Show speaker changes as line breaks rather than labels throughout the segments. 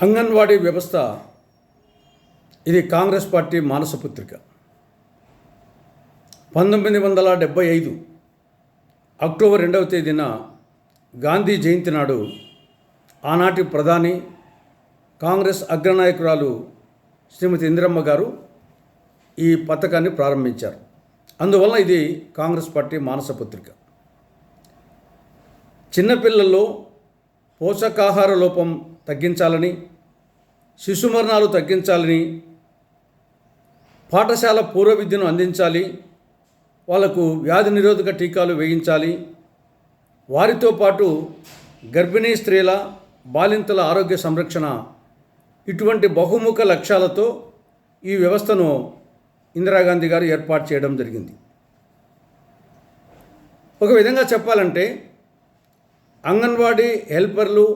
అంగన్వాడీ వ్యవస్థ ఇది Congress party మానసపుత్రిక. 1975 October 2వ తేదీన గాంధీ జయంతి నాడు ఆనాటి ప్రధాని కాంగ్రెస్ అగ్రనాయకురాలు శ్రీమతి ఇందిరమ్మ గారు ఈ పథకాన్ని ప్రారంభించారు. అందువల్ల ఇది కాంగ్రెస్ పార్టీ మానసపుత్రిక. చిన్నపిల్లల్లో పోషకాహార లోపం తగ్గించాలని, శిశు మరణాలు తగ్గించాలని, పాఠశాల పూర్వ విద్యను అందించాలి, వాళ్లకు వ్యాధి నిరోధక టీకాలు వేయించాలి, వారితో పాటు గర్భిణీ స్త్రీల బాలింతల ఆరోగ్య సంరక్షణ, ఇటువంటి బహుముఖ లక్ష్యాలతో ఈ వ్యవస్థను ఇందిరాగాంధీ గారు ఏర్పాటు చేయడం జరిగింది. ఒక విధంగా చెప్పాలంటే అంగన్వాడీ హెల్పర్లు,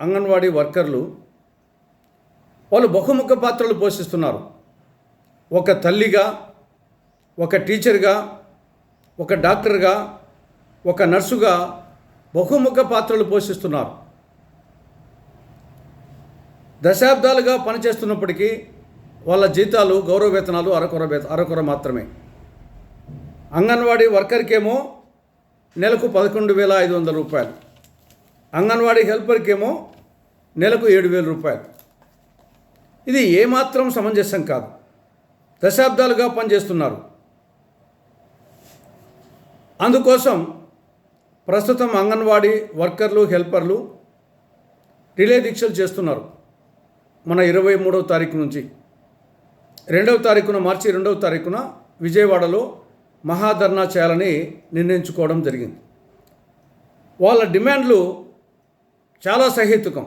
అంగన్వాడీ వర్కర్లు వాళ్ళు బహుముఖ పాత్రలు పోషిస్తున్నారు. ఒక తల్లిగా, ఒక టీచర్గా, ఒక డాక్టర్గా, ఒక నర్సుగా బహుముఖ పాత్రలు పోషిస్తున్నారు. దశాబ్దాలుగా పనిచేస్తున్నప్పటికీ వాళ్ళ జీతాలు, గౌరవ వేతనాలు అరకొర మాత్రమే. అంగన్వాడీ వర్కర్కేమో నెలకు 11,500 రూపాయలు, అంగన్వాడీ హెల్పర్కేమో నెలకు 7,000 రూపాయలు. ఇది ఏమాత్రం సమంజసం కాదు. దశాబ్దాలుగా పనిచేస్తున్నారు. అందుకోసం ప్రస్తుతం అంగన్వాడీ వర్కర్లు, హెల్పర్లు రిలే దీక్షలు చేస్తున్నారు. మన 23వ తారీఖు నుంచి 2వ తారీఖున, మార్చి 2వ తారీఖున విజయవాడలో మహాధర్నా చేయాలని నిర్ణయించుకోవడం జరిగింది. వాళ్ళ డిమాండ్లు చాలా సహేతుకం.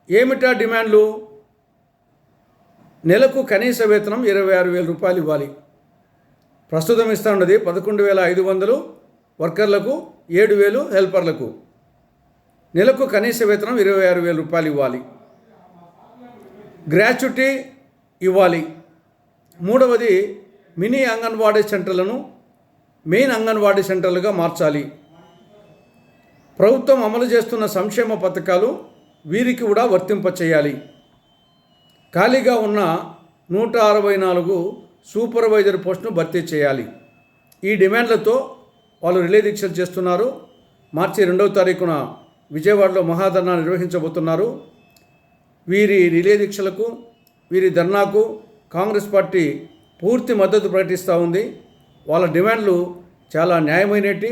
ఏమిటా డిమాండ్లు? నెలకు కనీస వేతనం 26,000 రూపాయలు ఇవ్వాలి. ప్రస్తుతం ఇస్తున్నది 11,500 వర్కర్లకు, 7,000 హెల్పర్లకు. నెలకు కనీస వేతనం 26,000 రూపాయలు ఇవ్వాలి. గ్రాట్యుటీ ఇవ్వాలి. మూడవది, మినీ అంగన్వాడీ సెంటర్లను మెయిన్ అంగన్వాడీ సెంటర్లుగా మార్చాలి. ప్రభుత్వం అమలు చేస్తున్న సంక్షేమ పథకాలు వీరికి కూడా వర్తింపచేయాలి. ఖాళీగా ఉన్న 164 సూపర్వైజర్ పోస్టును భర్తీ చేయాలి. ఈ డిమాండ్లతో వాళ్ళు రిలే దీక్షలు చేస్తున్నారు. మార్చి 2వ తారీఖున విజయవాడలో మహాధర్నా నిర్వహించబోతున్నారు. వీరి రిలే దీక్షలకు, వీరి ధర్నాకు కాంగ్రెస్ పార్టీ పూర్తి మద్దతు ప్రకటిస్తూ ఉంది. వాళ్ళ డిమాండ్లు చాలా న్యాయమైనటి,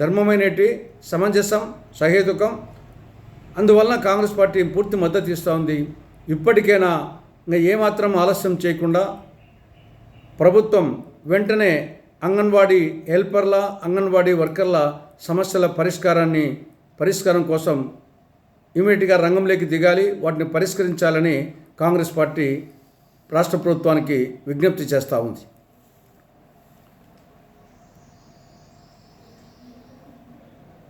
ధర్మమైనటి, సమంజసం, సహేతుకం. అందువలన కాంగ్రెస్ పార్టీ పూర్తి మద్దతు ఇస్తూ ఉంది. ఇప్పటికైనా ఇంకా ఏమాత్రం ఆలస్యం చేయకుండా ప్రభుత్వం వెంటనే అంగన్వాడీ హెల్పర్ల, అంగన్వాడీ వర్కర్ల సమస్యల పరిష్కారం కోసం ఇమీడియట్గా రంగంలోకి దిగాలి. వాటిని పరిష్కరించాలని కాంగ్రెస్ పార్టీ రాష్ట్ర ప్రభుత్వానికి విజ్ఞప్తి చేస్తూ ఉంది.